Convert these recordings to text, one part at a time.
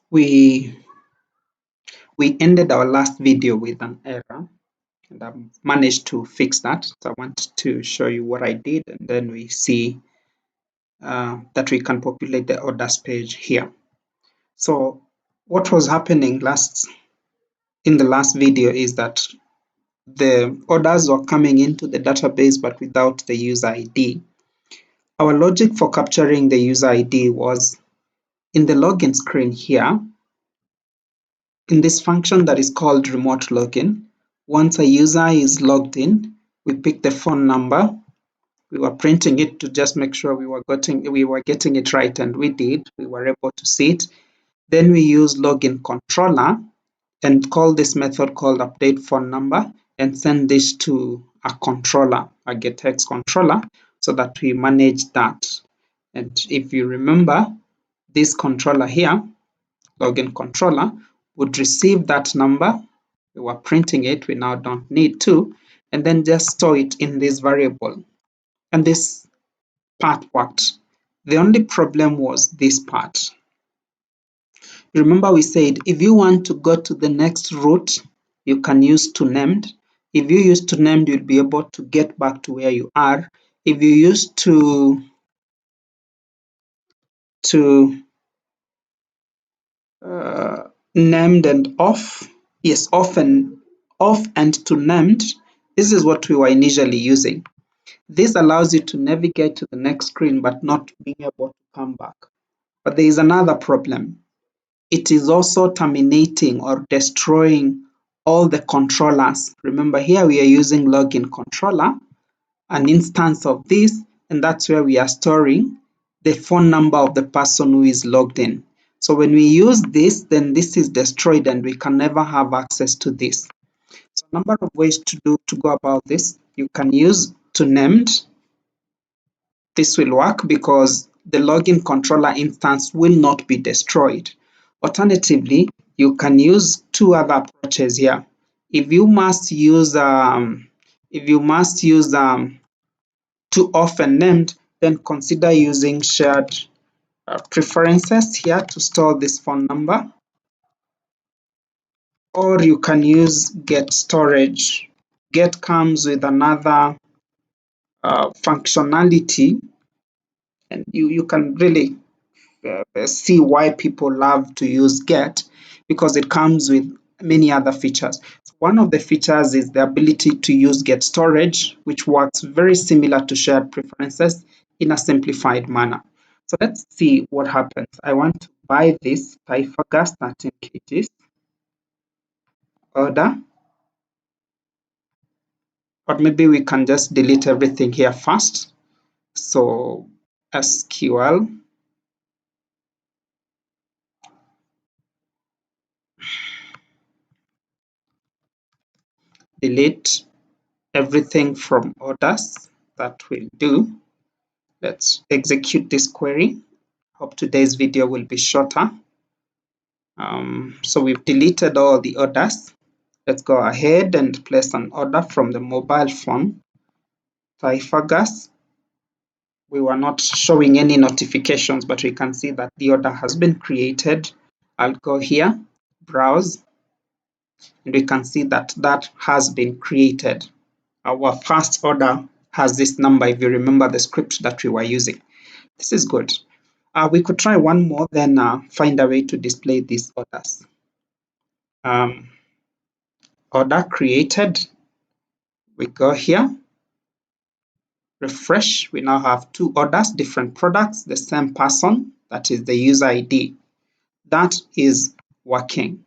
we ended our last video with an error, and I've managed to fix that. So I want to show you what I did, and then we see that we can populate the orders page here. So what was happening in the last video is that the orders were coming into the database but without the user ID. Our logic for capturing the user ID was in the login screen here. In this function that is called remote login, once a user is logged in, we pick the phone number. We were printing it to just make sure we were getting it right, and we did. We were able to see it. Then we use login controller and call this method called update phone number and send this to a controller, a getX controller, so that we manage that. And if you remember, this controller here, login controller, would receive that number. We were printing it, we now don't need to, and then just store it in this variable. And this part worked. The only problem was this part. Remember we said if you want to go to the next route, you can use toNamed. If you use toNamed, you'll be able to get back to where you are. If you use to named and off, yes, off and toNamed, this is what we were initially using. This allows you to navigate to the next screen but not being able to come back. But there is another problem. It is also terminating or destroying all the controllers. Remember here we are using login controller, an instance of this, and that's where we are storing the phone number of the person who is logged in. So when we use this, then this is destroyed and we can never have access to this. So a number of ways to go about this. You can use toNamed. This will work because the login controller instance will not be destroyed. Alternatively, you can use two other approaches here. If you must use too often named, then consider using shared preferences here to store this phone number, or you can use get storage. Get comes with another functionality, and you can really see why people love to use get, because it comes with many other features. So one of the features is the ability to use get storage, which works very similar to shared preferences in a simplified manner. So let's see what happens. I want to buy this Taifa gas 13 kgs order, or maybe we can just delete everything here first. So SQL delete everything from orders. That will do. Let's execute this query. Hope today's video will be shorter. So we've deleted all the orders. Let's go ahead and place an order from the mobile phone. Taifa Gas. We were not showing any notifications, but we can see that the order has been created. I'll go here, browse, and we can see that that has been created. Our first order has this number, if you remember the script that we were using. This is good. We could try one more, then find a way to display these orders. Order created. We go here, refresh. We now have two orders, different products, the same person. That is the user ID. That is working.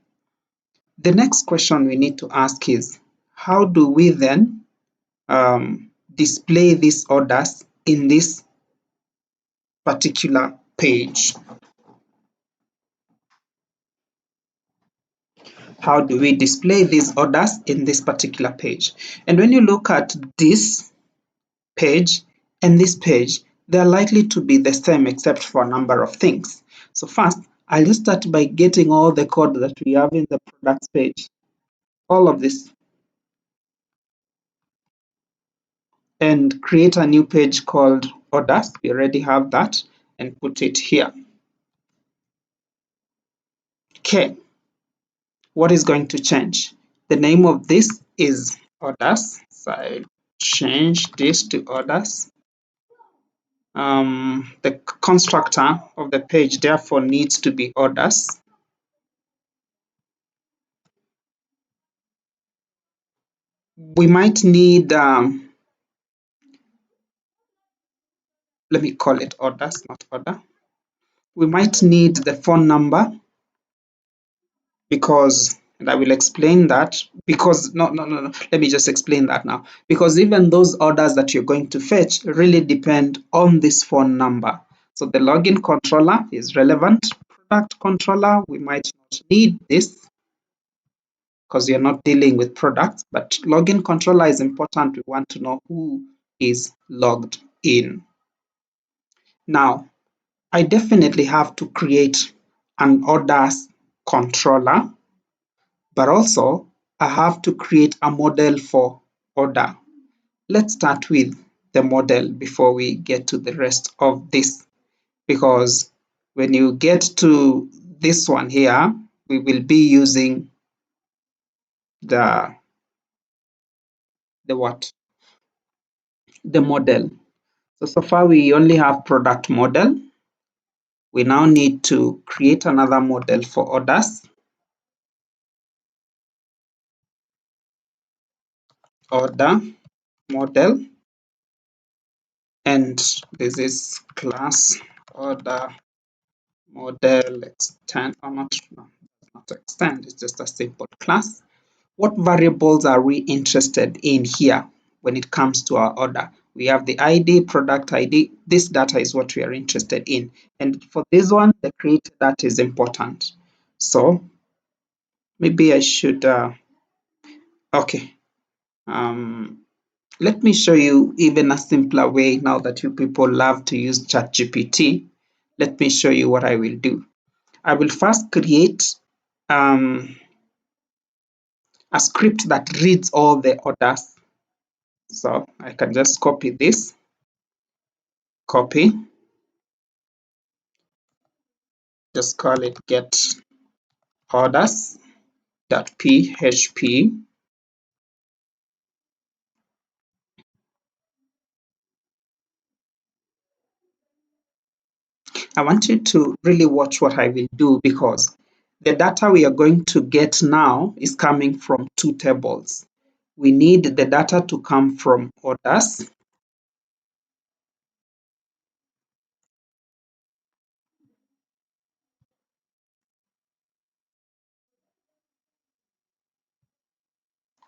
The next question we need to ask is, how do we then display these orders in this particular page? How do we display these orders in this particular page? And when you look at this page and this page, they're likely to be the same except for a number of things. So first, I'll just start by getting all the code that we have in the products page, all of this, and create a new page called orders. We already have that, and put it here. Okay, what is going to change? The name of this is orders. So I change this to orders. The constructor of the page therefore needs to be orders. We might need, let me call it orders, not order. We might need the phone number because, and I will explain that because, no, let me just explain that now. Because even those orders that you're going to fetch really depend on this phone number. So the login controller is relevant. Product controller, we might not need this because you're not dealing with products, but login controller is important. We want to know who is logged in. Now, I definitely have to create an orders controller, but also I have to create a model for order. Let's start with the model before we get to the rest of this, because when you get to this one here, we will be using the what? The model. So far we only have product model. We now need to create another model for orders. Order model, and this is class order model extend, or not, no, not extend, it's just a simple class. What variables are we interested in here when it comes to our order? We have the ID, product ID. This data is what we are interested in. And for this one, the create data is important. So maybe I should, okay. Let me show you even a simpler way now that you people love to use ChatGPT. Let me show you what I will do. I will first create a script that reads all the orders. So I can just copy this, copy, just call it get orders.php. I want you to really watch what I will do because the data we are going to get now is coming from two tables. We need the data to come from orders.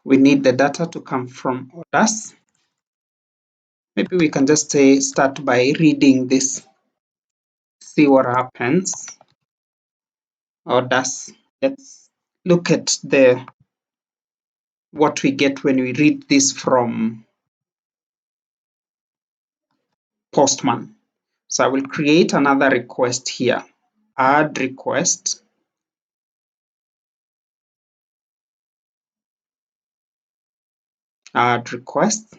We need the data to come from orders. Maybe we can just say start by reading this, see what happens. Orders. Let's look at the what we get when we read this from Postman. So I will create another request here. Add request. Add request.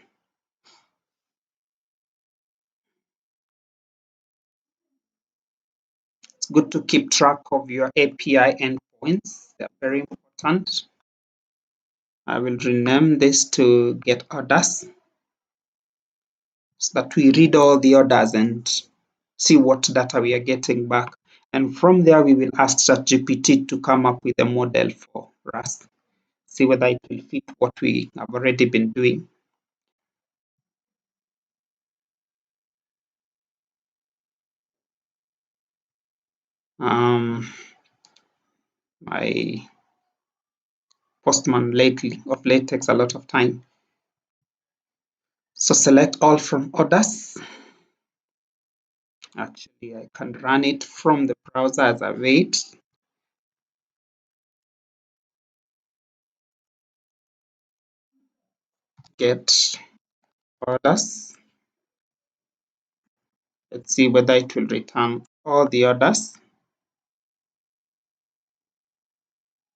It's good to keep track of your API endpoints. They're very important. I will rename this to get orders so that we read all the orders and see what data we are getting back. And from there, we will ask ChatGPT to come up with a model for us. See whether it will fit what we have already been doing. My Postman lately of late takes a lot of time. So select all from orders. Actually, I can run it from the browser as I wait. Get orders. Let's see whether it will return all the orders.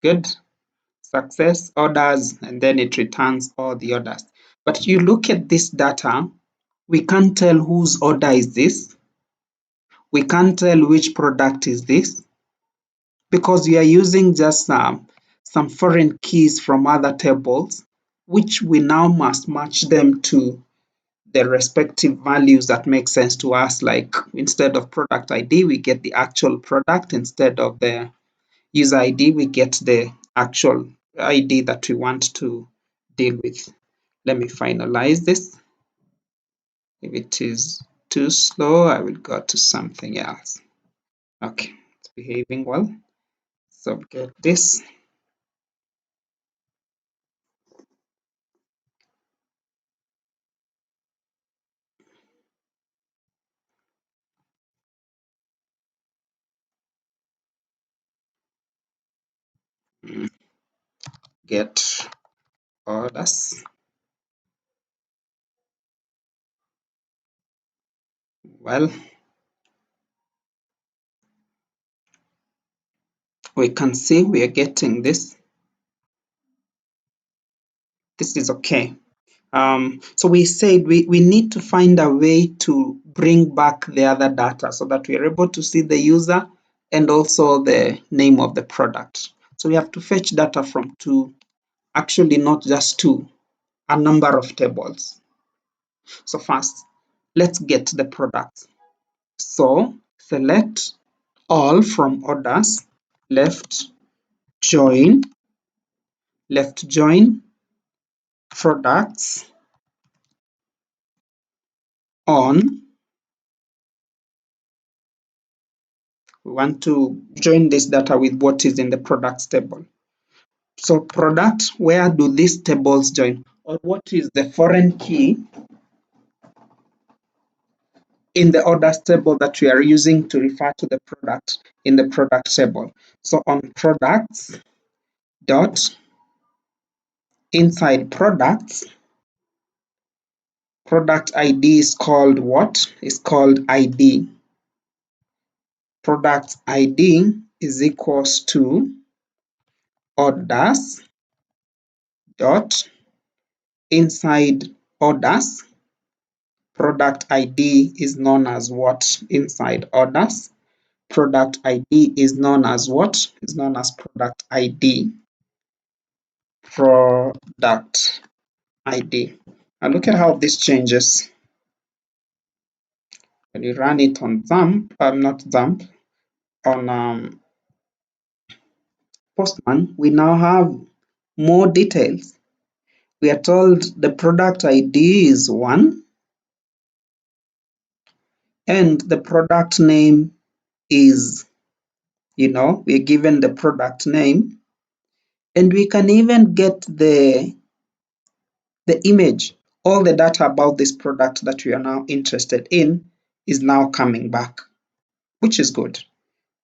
Good. Success orders, and then it returns all the orders. But you look at this data, we can't tell whose order is this. We can't tell which product is this. because we are using just some foreign keys from other tables, which we now must match them to the respective values that make sense to us. Like instead of product ID, we get the actual product. Instead of the user ID, we get the actual ID that we want to deal with. Let me finalize this. If it is too slow, I will go to something else. Okay, it's behaving well. So get this. Get orders. Well, we can see we are getting this. This is okay. So we said we need to find a way to bring back the other data so that we are able to see the user and also the name of the product. So we have to fetch data from two, actually not just two, a number of tables. So first, let's get the product. So select all from orders, left join, products on. We want to join this data with what is in the products table. So product, where do these tables join? Or what is the foreign key in the orders table that we are using to refer to the product in the product table? So on products dot inside products, product ID is called what? Is called ID. Product ID is equals to orders dot inside orders. Product ID is known as what inside orders? Product ID is known as what? Is known as product ID. Product ID. And look at how this changes. When you run it on XAMPP, not XAMPP, on Postman, we now have more details. We are told the product ID is 1 and the product name is, we're given the product name, and we can even get the image. All the data about this product that we are now interested in is now coming back, which is good.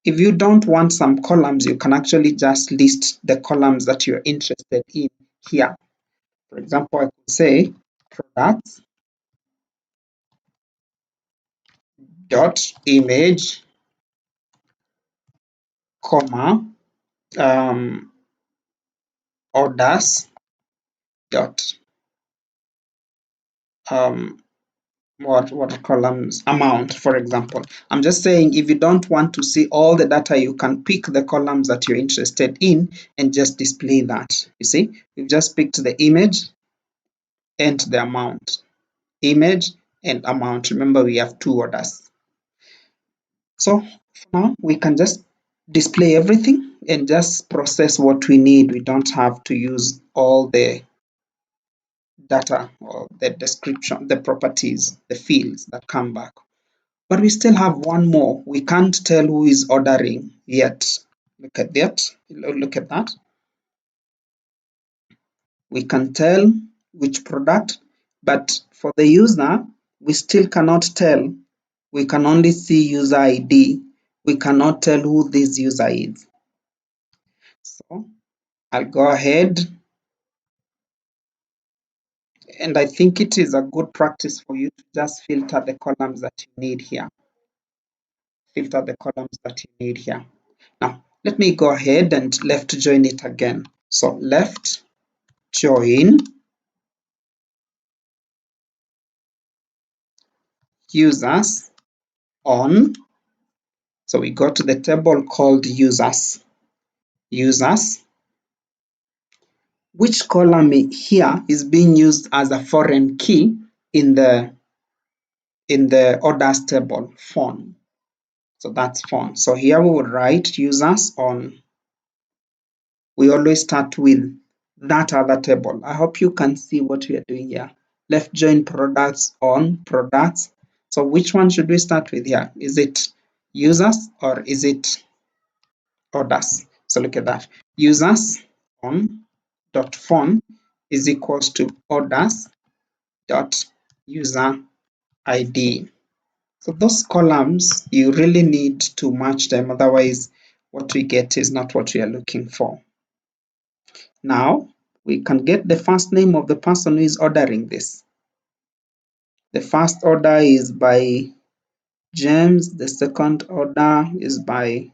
If you don't want some columns, you can actually just list the columns that you're interested in here. For example, I could say products dot image, comma, orders dot um, what columns amount, for example. I'm just saying if you don't want to see all the data, you can pick the columns that you're interested in and just display that. You see, we've just picked the image and the amount. Image and amount. Remember, we have two orders. So for now, we can just display everything and just process what we need. We don't have to use all the data or the description, the properties, the fields that come back. But we still have one more. We can't tell who is ordering yet. Look at that. Look at that. We can tell which product, but for the user, we still cannot tell. We can only see user ID. We cannot tell who this user is. So I'll go ahead, and I think it is a good practice for you to just filter the columns that you need here. Filter the columns that you need here. Now, let me go ahead and left join it again. So left join users on. So we go to the table called users. users. Which column here is being used as a foreign key in the orders table? Phone. So that's phone. So here we would write users on. We always start with that other table. I hope you can see what we are doing here. Left join products on products. So which one should we start with here? Is it users or is it orders? So look at that. Users on dot phone is equals to orders dot user ID. So those columns, you really need to match them. Otherwise, what we get is not what we are looking for. Now, we can get the first name of the person who is ordering this. The first order is by James. The second order is by,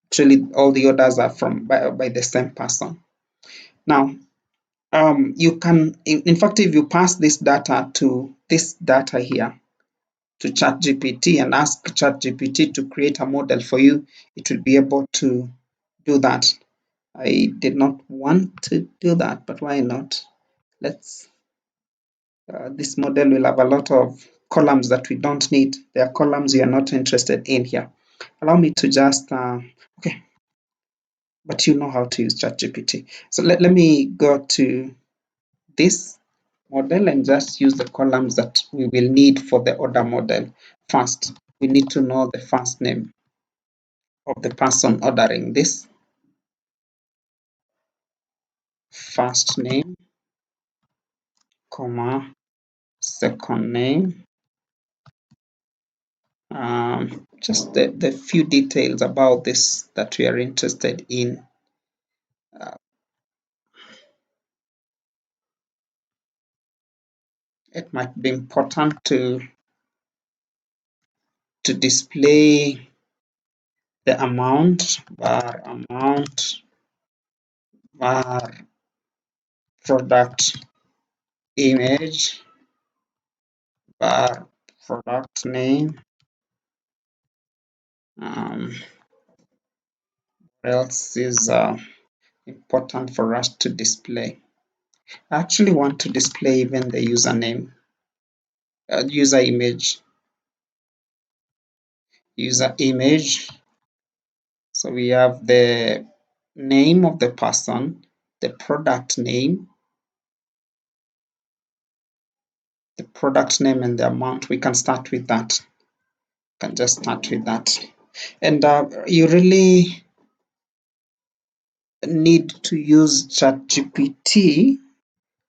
actually, all the orders are from by the same person. Now, you can, in fact, if you pass this data here to ChatGPT and ask ChatGPT to create a model for you, it will be able to do that. I did not want to do that, but why not? Let's. This model will have a lot of columns that we don't need. There are columns we are not interested in here. Allow me to just, okay, but you know how to use ChatGPT. So let me go to this model and just use the columns that we will need for the order model. First, we need to know the first name of the person ordering this. First name, comma, second name. Just the few details about this that we are interested in. It might be important to display the amount, var amount, var product image, var product name. What else is important for us to display? I actually want to display even the username, user image. So we have the name of the person, the product name, and the amount. We can start with that. Can just start with that. And you really need to use ChatGPT.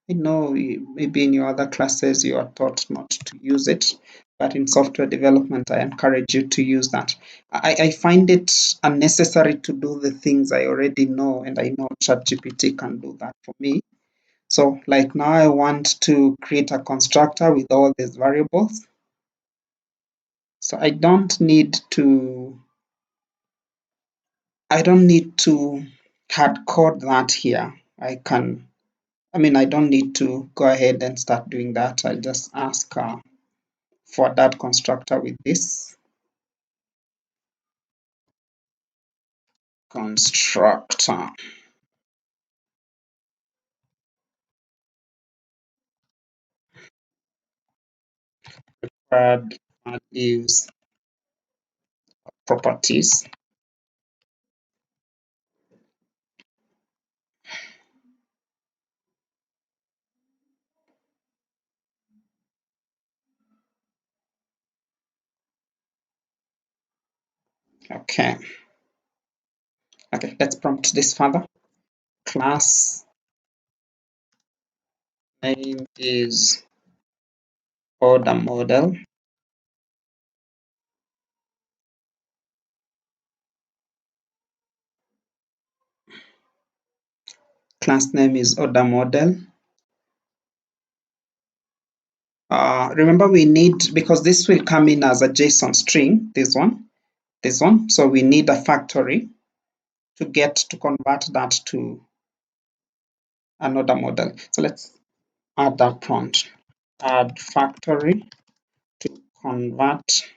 I know maybe in your other classes you are taught not to use it, but in software development, I encourage you to use that. I find it unnecessary to do the things I already know, and I know ChatGPT can do that for me. So like now I want to create a constructor with all these variables. So I don't need to hard code that here. I don't need to go ahead and start doing that. I'll just ask for that constructor with this constructor. Required values, properties. Okay. Okay, let's prompt this further. Class name is order model. Class name is order model. Remember we need, because this will come in as a JSON string, this one. So we need a factory to convert that to an order model. So let's add that prompt. Add factory to convert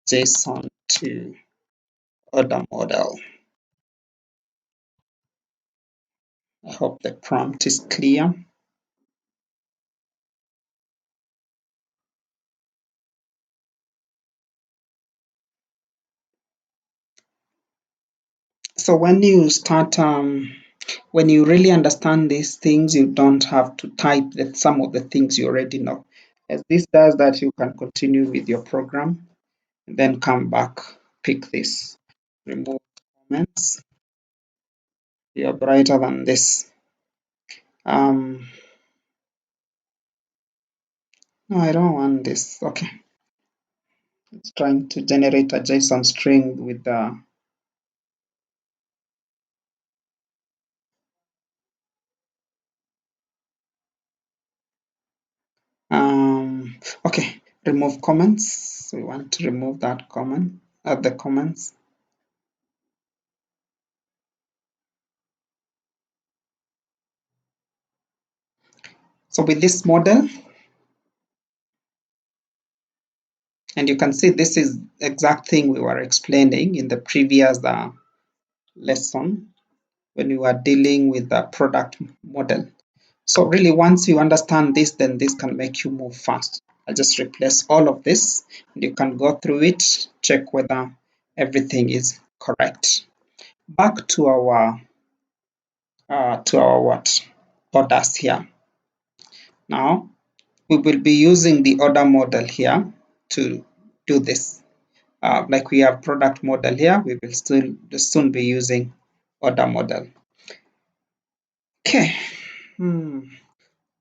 JSON to order model. I hope the prompt is clear. So when you start, when you really understand these things, you don't have to type some of the things you already know. As this does that, you can continue with your program and then come back, pick this, remove comments. You're brighter than this. No, I don't want this. Okay, it's trying to generate a JSON string with the okay, remove comments. We want to remove that comment, the comments. So with this model, and you can see this is exact thing we were explaining in the previous lesson when we were dealing with the product model. So really, once you understand this, then this can make you move fast. I'll just replace all of this, and you can go through it, check whether everything is correct. Back to our what orders here. Now we will be using the order model here to do this. Like we have product model here, we will still soon be using order model. Okay,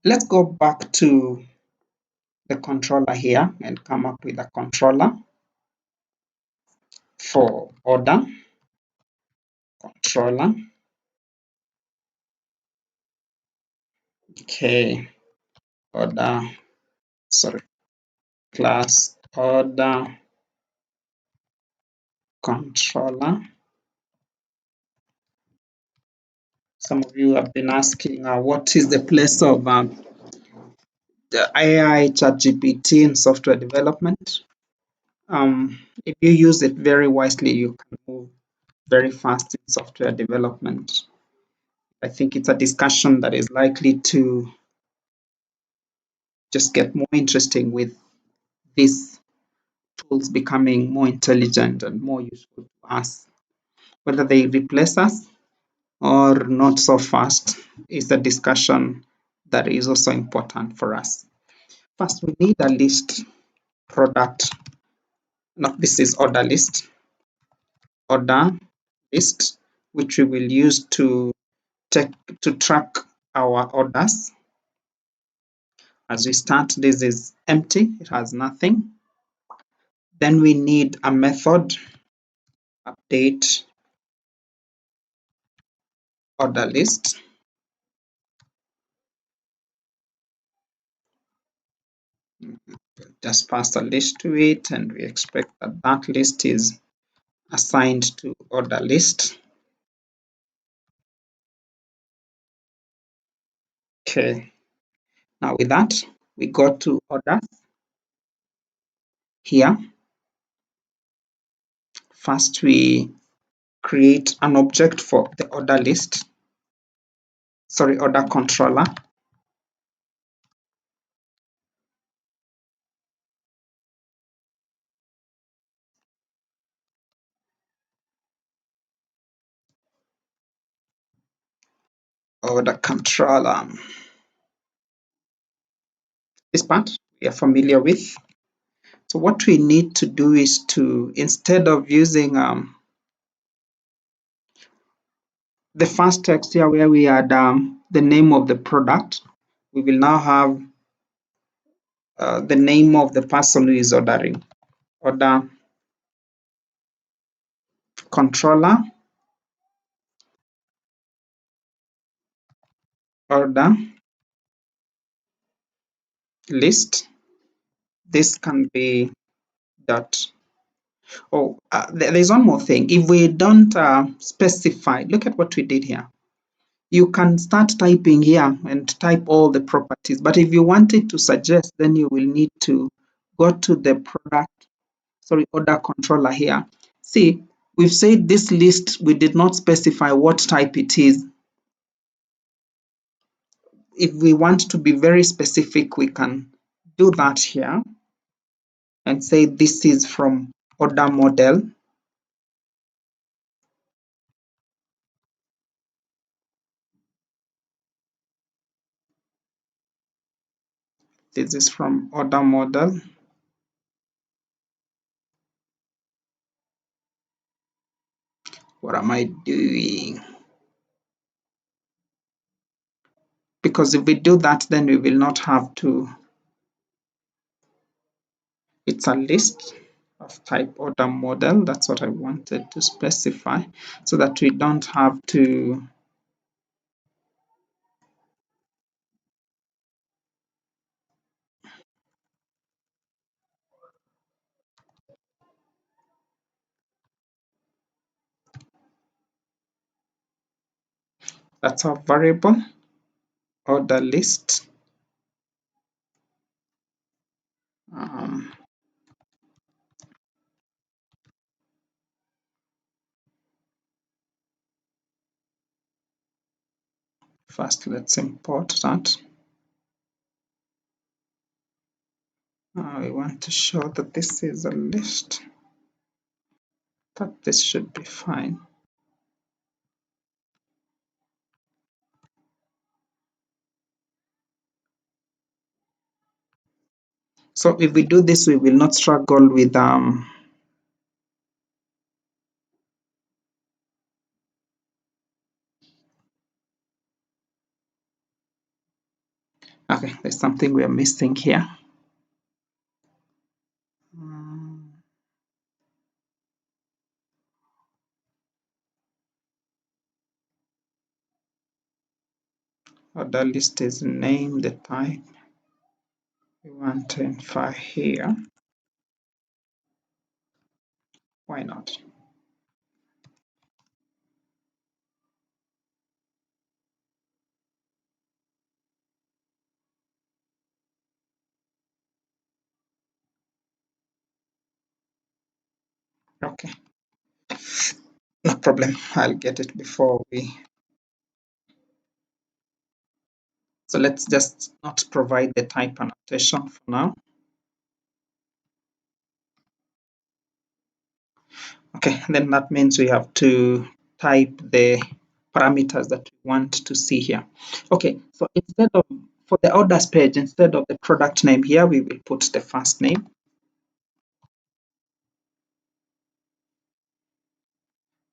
let's go back to the controller here and come up with a controller for order controller. Okay, order, sorry, class order controller. Some of you have been asking, what is the place of the AI ChatGPT in software development? If you use it very wisely, you can move very fast in software development. I think it's a discussion that is likely to just get more interesting with these tools becoming more intelligent and more useful to us. Whether they replace us or not so fast is a discussion that is also important for us. First, we need a list product. No, this is order list, which we will use to track our orders. As we start, this is empty, it has nothing. Then we need a method, update order list. Just pass a list to it, and we expect that that list is assigned to order list. Okay, now with that, we go to orders here. First, we create an object for the order list, sorry, order controller. Order controller. This part we are familiar with. So what we need to do is to, instead of using the first text here where we had the name of the product, we will now have the name of the person who is ordering. Order controller, order list. This can be dot. Oh, there's one more thing. If we don't specify, look at what we did here. You can start typing here and type all the properties. But if you want it to suggest, then you will need to go to the product, sorry, order controller here. See, We've said this list, we did not specify what type it is. If we want to be very specific, we can do that here and say this is from order model. This is from order model. What am I doing? Because if we do that, then we will not have to. It's a list of type order model. That's what I wanted to specify so that we don't have to. That's our variable order list. Um, First, let's import that. We want to show that this is a list, that this should be fine. So if we do this, we will not struggle with okay, there's something we are missing here. Order list is name, the type. We want to infer here. Why not? Okay, no problem. I'll get it before we. So let's just not provide the type annotation for now. Okay, then that means we have to type the parameters that we want to see here. Okay, so instead of, for the orders page, instead of the product name here, we will put the first name.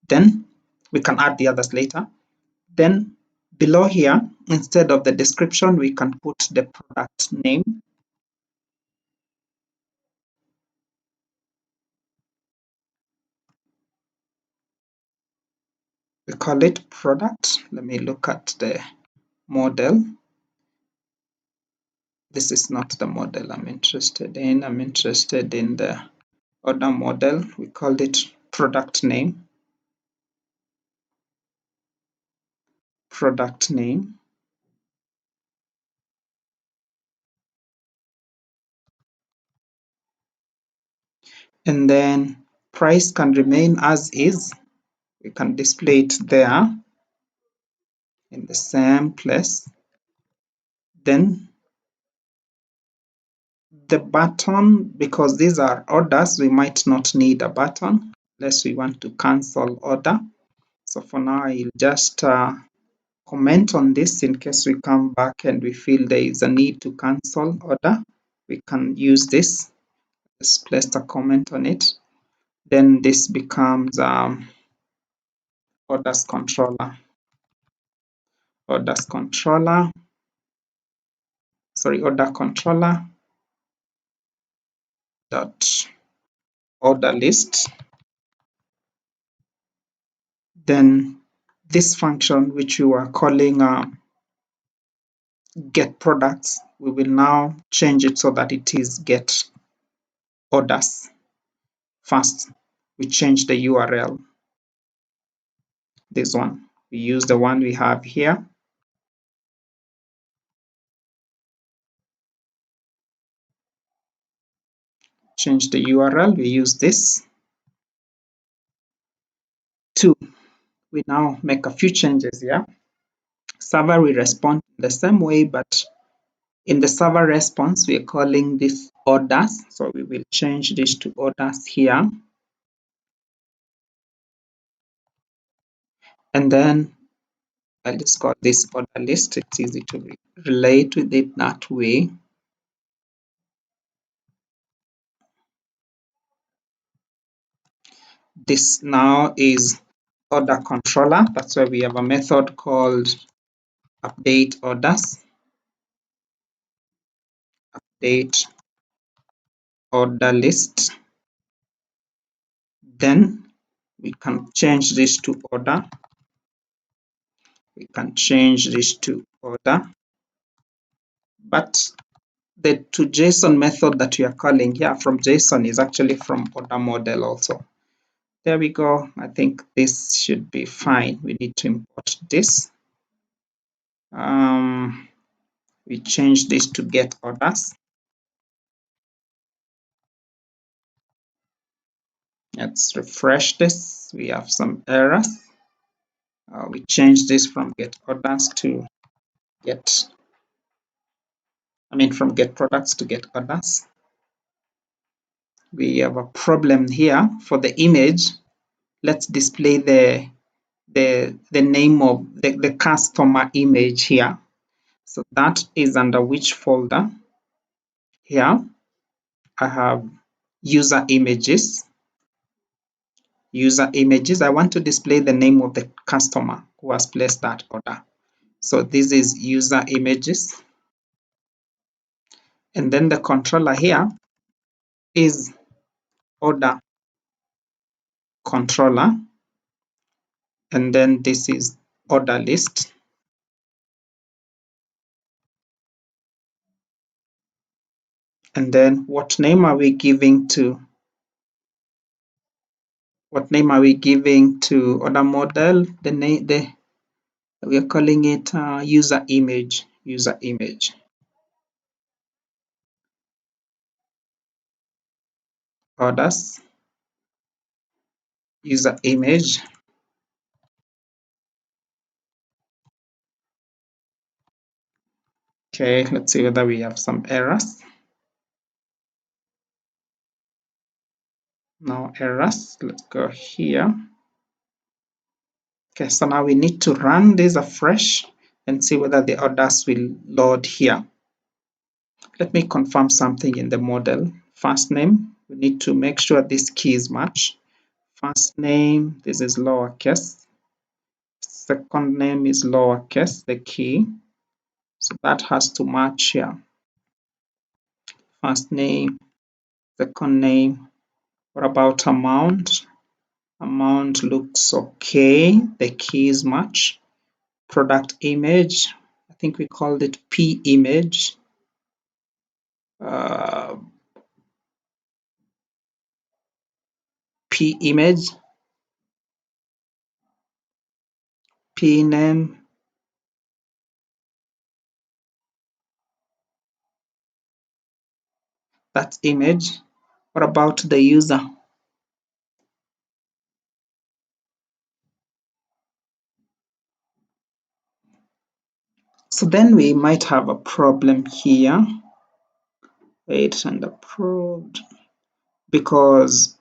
Then we can add the others later. Then below here, instead of the description, we can put the product name. We call it product. Let me look at the model. This is not the model I'm interested in. I'm interested in the order model. We call it product name. Product name. And then price can remain as is. We can display it there in the same place. Then the button, because these are orders, we might not need a button unless we want to cancel order. So for now, I'll just comment on this in case we come back and we feel there is a need to cancel order. We can use this. Just place a comment on it. Then this becomes orders controller. Orders controller. Sorry, order controller dot order list. Then this function which you are calling get products, we will now change it so that it is get orders. First, we change the URL. This one, we use the one we have here. Change the URL, we use this. 2, we now make a few changes here. Server will respond the same way, but in the server response, we are calling this orders. So we will change this to orders here. And then I'll just call this order list. It's easy to relate with it that way. This now is order controller. That's why we have a method called update orders. Update order list. Then we can change this to order. We can change this to order. But the to JSON method that we are calling here from JSON is actually from order model also. There we go. I think this should be fine. We need to import this. We change this to get orders. Let's refresh this. We have some errors. We change this from get orders to get, from get products to get orders. We have a problem here for the image. Let's display the name of the customer image here. So that is under which folder? Here I have user images. User images. I want to display the name of the customer who has placed that order. So this is user images. And then the controller here is order controller. And then this is order list. And then what name are we giving to order model? The name we are calling it user image. Orders user image. Okay, let's see whether we have some errors. No errors. Let's go here. Okay, so now we need to run this afresh and see whether the orders will load here. Let me confirm something in the model. First name, we need to make sure these keys match. First name, this is lowercase. Second name is lowercase, the key. So that has to match here. First name, second name. What about amount? Amount looks okay. The keys match. Product image, I think we called it P image. P image. P name. That's image. What about the user? So then we might have a problem here. Wait, and approved. Because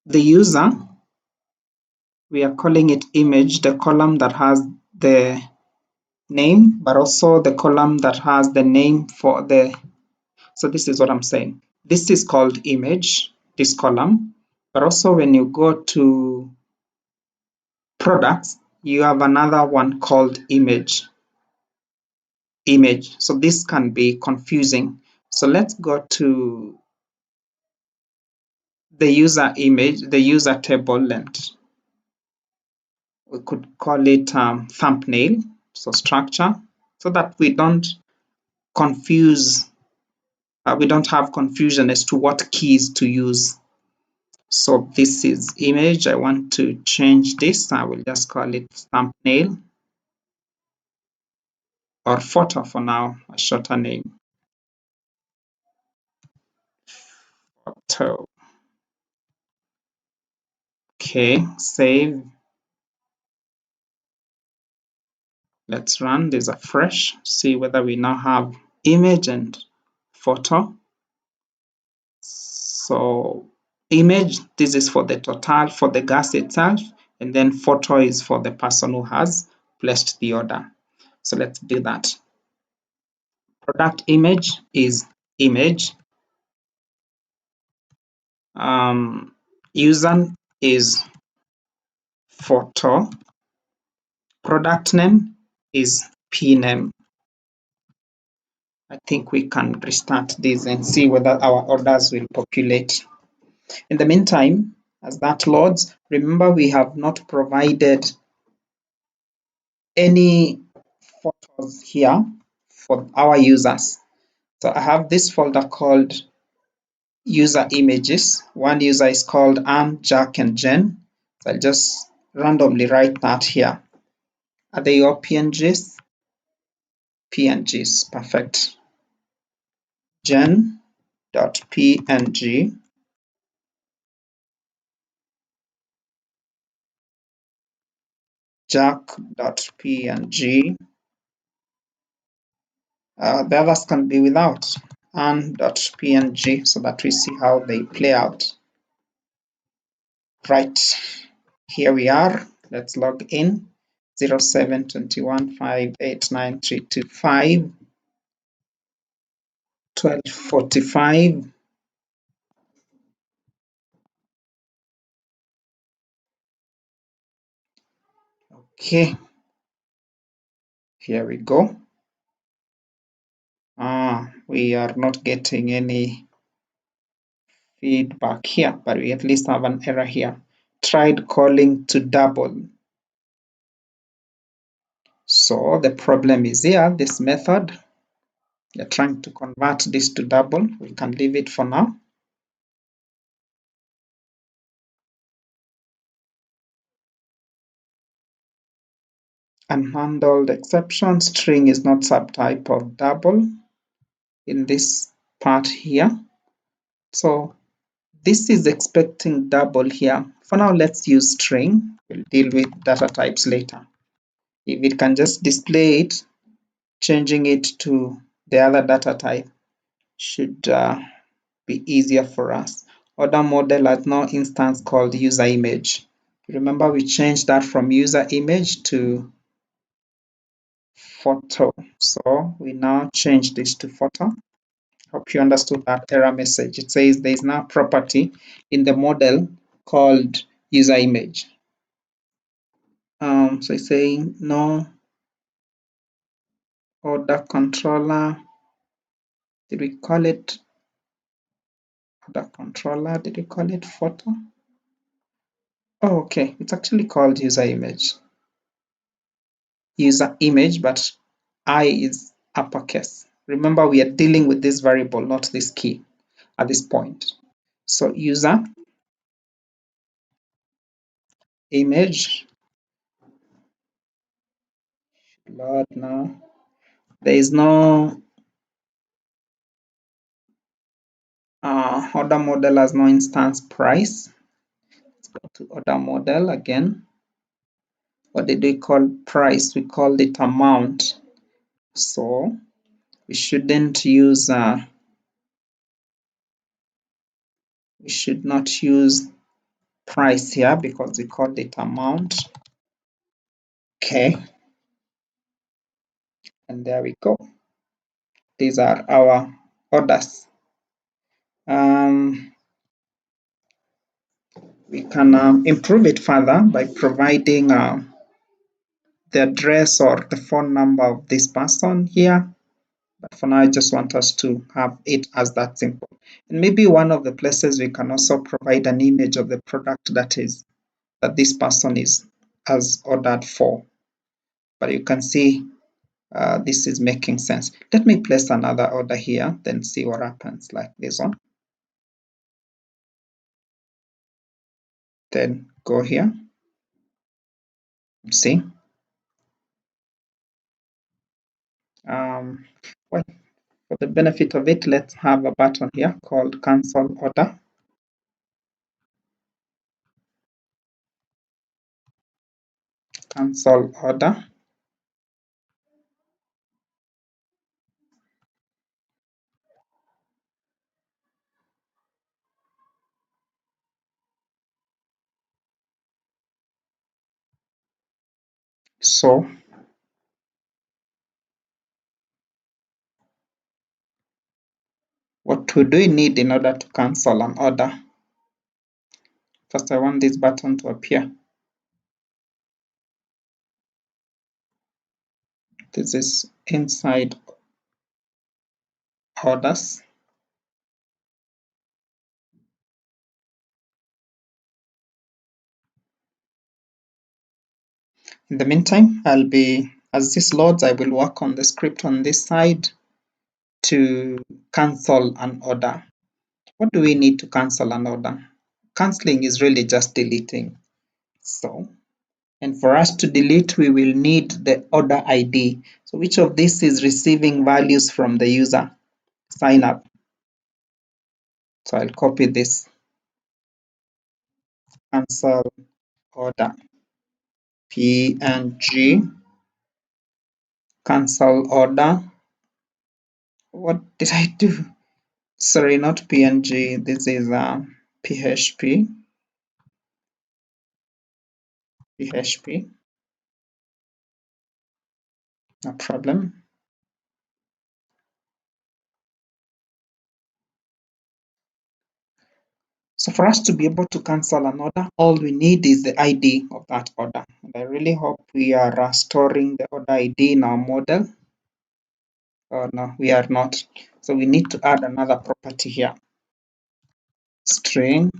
the user, we are calling it image, the column that has the name, but also the column that has the name for the. So this is what I'm saying. This is called image, this column. But also when you go to products, you have another one called image. So this can be confusing. So let's go to the user image, the user table, and we could call it thumbnail, so structure, so that we don't confuse, we don't have confusion as to what keys to use. So this is image. I want to change this. I will just call it thumbnail or photo for now, a shorter name. photo. Okay, save. Let's run this afresh, see whether we now have image and photo. So image, this is for the total for the gas itself, and then photo is for the person who has placed the order. So let's do that. Product image is image. User is photo. Product name is pname. I think we can restart this and see whether our orders will populate. In the meantime, as that loads, remember we have not provided any photos here for our users. So I have this folder called user images. One user is called Anne, Jack, and Jen. So I'll just randomly write that here. Are they all PNGs? PNGs, perfect. Jen.png, Jack.png. The others can be without Anne.png so that we see how they play out. Right, here we are. Let's log in. 0721589325 1245. Okay, here we go. We are not getting any feedback here, but we at least have an error here. Tried calling to double. So the problem is here, this method. You're trying to convert this to double. We can leave it for now. Unhandled exception. String is not subtype of double in this part here. So this is expecting double here. For now, let's use string. We'll deal with data types later. If it can just display it, changing it to the other data type should be easier for us. Order model has no instance called user image. Remember, we changed that from user image to photo. So we now change this to photo. Hope you understood that error message. It says there is now property in the model called user image. So it's saying no order controller. Did we call it order controller? Did we call it photo? Oh, okay. It's actually called user image. User image, but I is uppercase. Remember, we are dealing with this variable, not this key at this point. So user image. Lord, no. There is no order model has no instance price. Let's go to order model again. What did we call price? We called it amount. So we shouldn't use we should not use price here because we called it amount. Okay, and there we go. These are our orders. We can improve it further by providing the address or the phone number of this person here. But for now, I just want us to have it as that simple. And maybe one of the places we can also provide an image of the product that this person has ordered for. But you can see this is making sense. Let me place another order here, then see what happens, like this one. Then go here. See. Well, for the benefit of it, let's have a button here called cancel order. cancel order. So what do we need in order to cancel an order? First, I want this button to appear. This is inside orders. In the meantime, as this loads, I will work on the script on this side to cancel an order. What do we need to cancel an order? Canceling is really just deleting. And for us to delete, we will need the order ID. So which of these is receiving values from the user? Sign up. So I'll copy this. Cancel order. PNG. Cancel order. What did I do? Sorry, not PNG. This is PHP. PHP. No problem. So for us to be able to cancel an order, all we need is the ID of that order. And I really hope we are storing the order ID in our model. Oh no, we are not. So we need to add another property here. String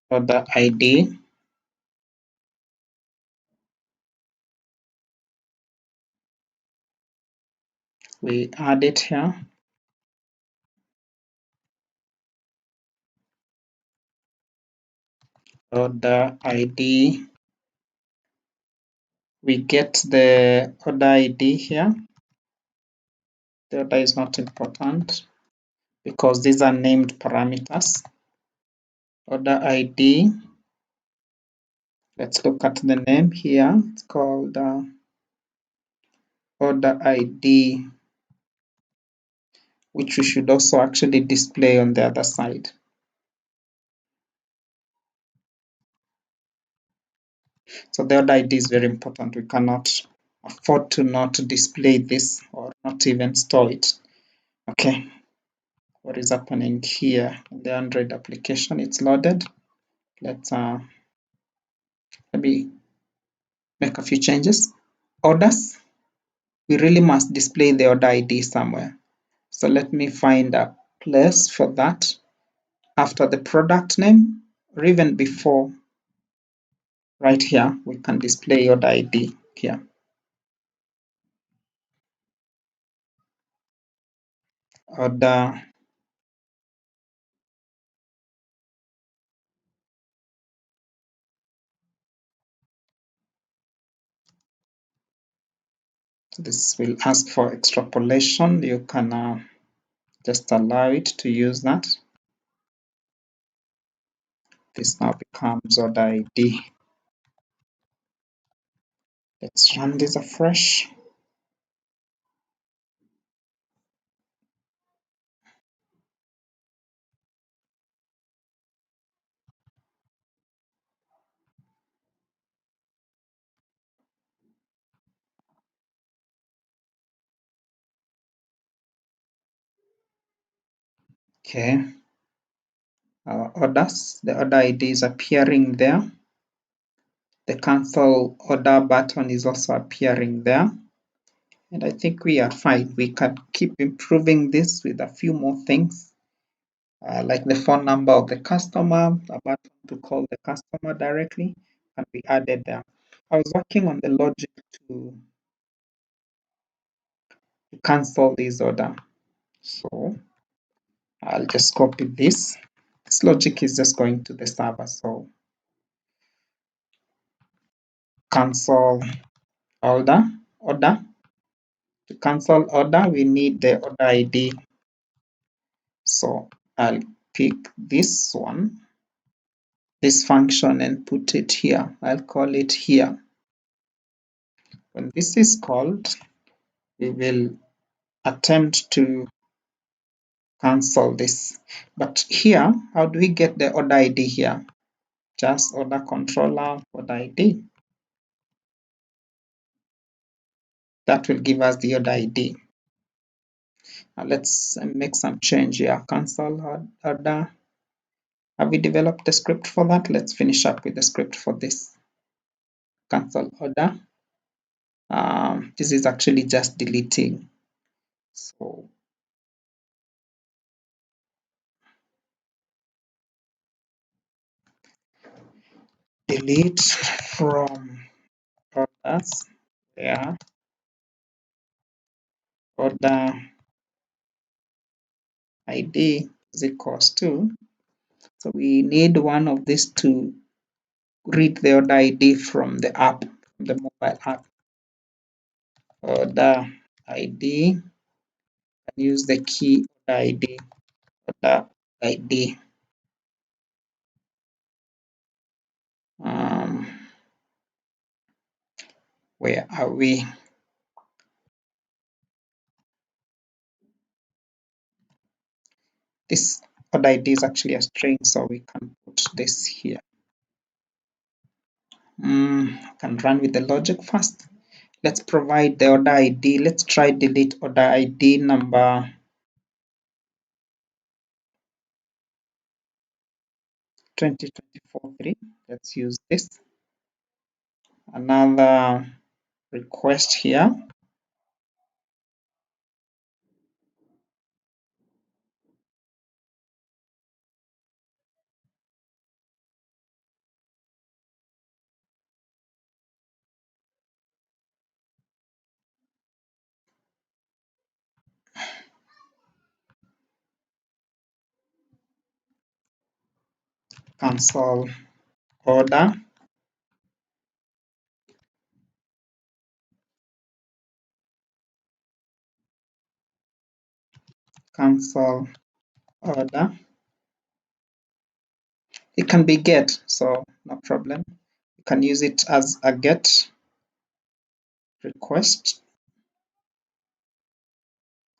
order ID. We add it here. Order ID. We get the order ID here. The order is not important because these are named parameters. Order ID. Let's look at the name here. It's called order ID, which we should also actually display on the other side. So the order ID is very important. We cannot afford to not display this or not even store it. Okay, what is happening here in the Android application? It's loaded. Let's maybe make a few changes. Orders, we really must display the order ID somewhere. So let me find a place for that after the product name or even before. Right here, we can display order ID here. Order this will ask for extrapolation. You can just allow it to use that. This now becomes order ID. Let's run this afresh. Okay, our orders, the order ID is appearing there. The cancel order button is also appearing there. And I think we are fine. We can keep improving this with a few more things, like the phone number of the customer, a button to call the customer directly can be added there. I was working on the logic to cancel this order. So I'll just copy this. This logic is just going to the server. So cancel order. To cancel order, we need the order ID. So I'll pick this one, this function, and put it here. I'll call it here. When this is called, we will attempt to cancel this. But here, how do we get the order ID here? Just order controller order ID. That will give us the order ID. Now let's make some change here. Cancel order. Have we developed the script for that? Let's finish up with the script for this. Cancel order. This is actually just deleting. So delete from orders. Yeah, order ID is equals to. So we need one of these to read the order ID from the app, the mobile app. Order ID, and use the key order ID. Order ID. Um, where are we? This order ID is actually a string, so we can put this here. Can run with the logic first. Let's provide the order ID. Let's try delete order ID number 2024-3. Let's use this. Another request here. Cancel order. Cancel order. It can be get, so no problem. You can use it as a get request.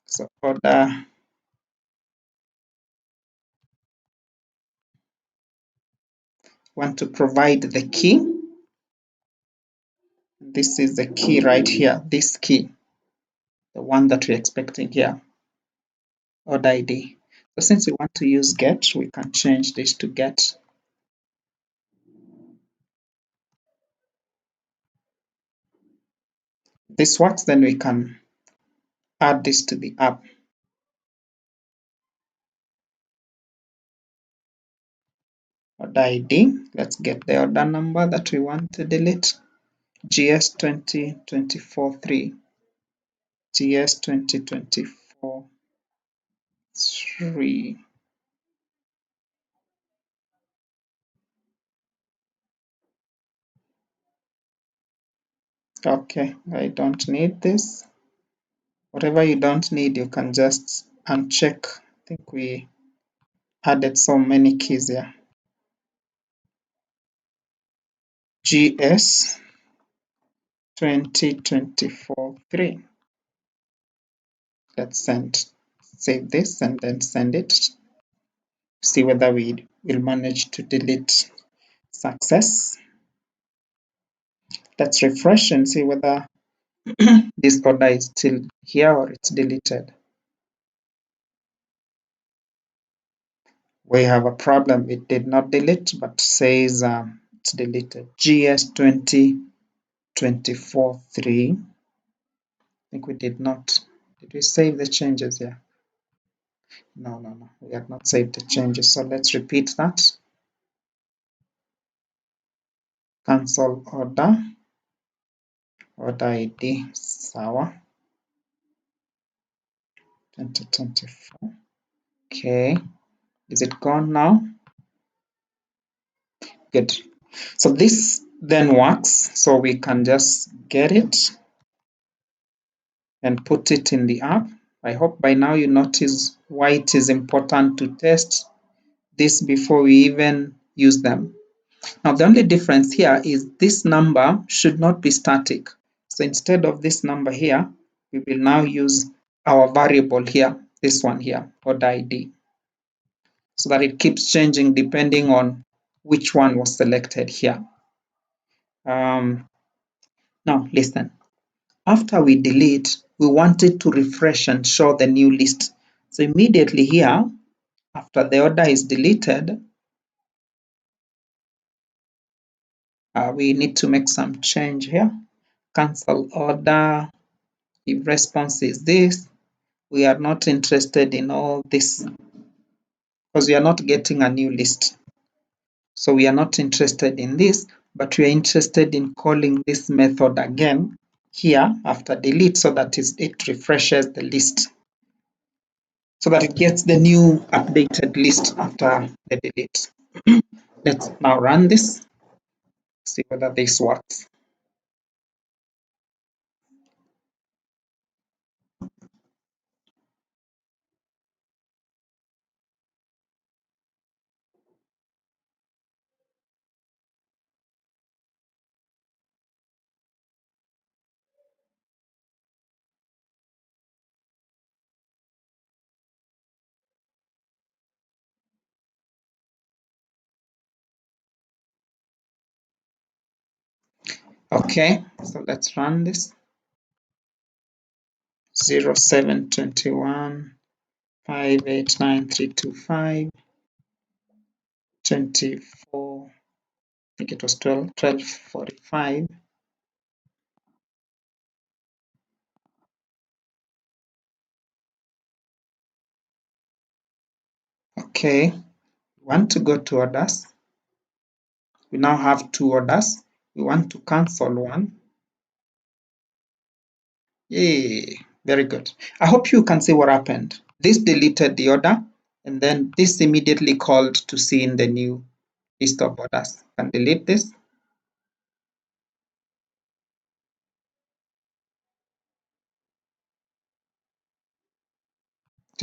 So order want to provide the key. This is the key right here, this key, the one that we're expecting here, order ID. So since we want to use get, we can change this to get. This works, then we can add this to the app. Order ID, let's get the order number that we want to delete. GS 2024-3. GS 2024-3. Okay, I don't need this. Whatever you don't need, you can just uncheck. I think we added so many keys here. GS 2024-3. Let's save this and then send it. See whether we will manage to delete success. Let's refresh and see whether this order is still here or it's deleted. We have a problem. It did not delete, but says it's deleted. GS 2024-3. I think we did not. Did we save the changes here? No. We have not saved the changes. So let's repeat that. Cancel order. Order ID sawa 2024. Okay, is it gone now? Good. So this then works, so we can just get it and put it in the app. I hope by now you notice why it is important to test this before we even use them. Now, the only difference here is this number should not be static. So instead of this number here, we will now use our variable here, this one here, order ID, so that it keeps changing depending on which one was selected here. Now, listen. After we delete, we want it to refresh and show the new list. So immediately here, after the order is deleted, we need to make some change here. Cancel order. If response is this, we are not interested in all this because we are not getting a new list. So we are not interested in this, but we are interested in calling this method again here after delete so that it refreshes the list, so that it gets the new updated list after the delete. Let's now run this, see whether this works. Okay, so let's run this. 0721 589325 24, I think it was 1245. Okay, we want to go to orders. We now have two orders. We want to cancel one. Yay, very good. I hope you can see what happened. This deleted the order, and then this immediately called to see in the new list of orders. I can delete this.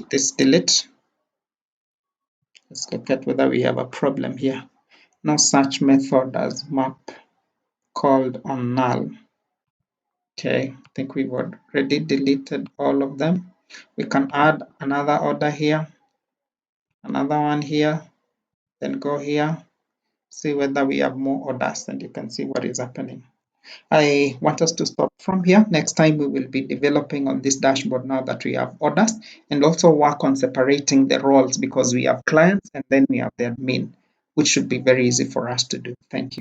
This delete. Let's look at whether we have a problem here. No such method as map called on null. Okay, I think we've already deleted all of them. We can add another order here, another one here, then go here, see whether we have more orders, and you can see what is happening. I want us to stop from here. Next time we will be developing on this dashboard now that we have orders, and also work on separating the roles because we have clients and then we have the admin, which should be very easy for us to do. Thank you.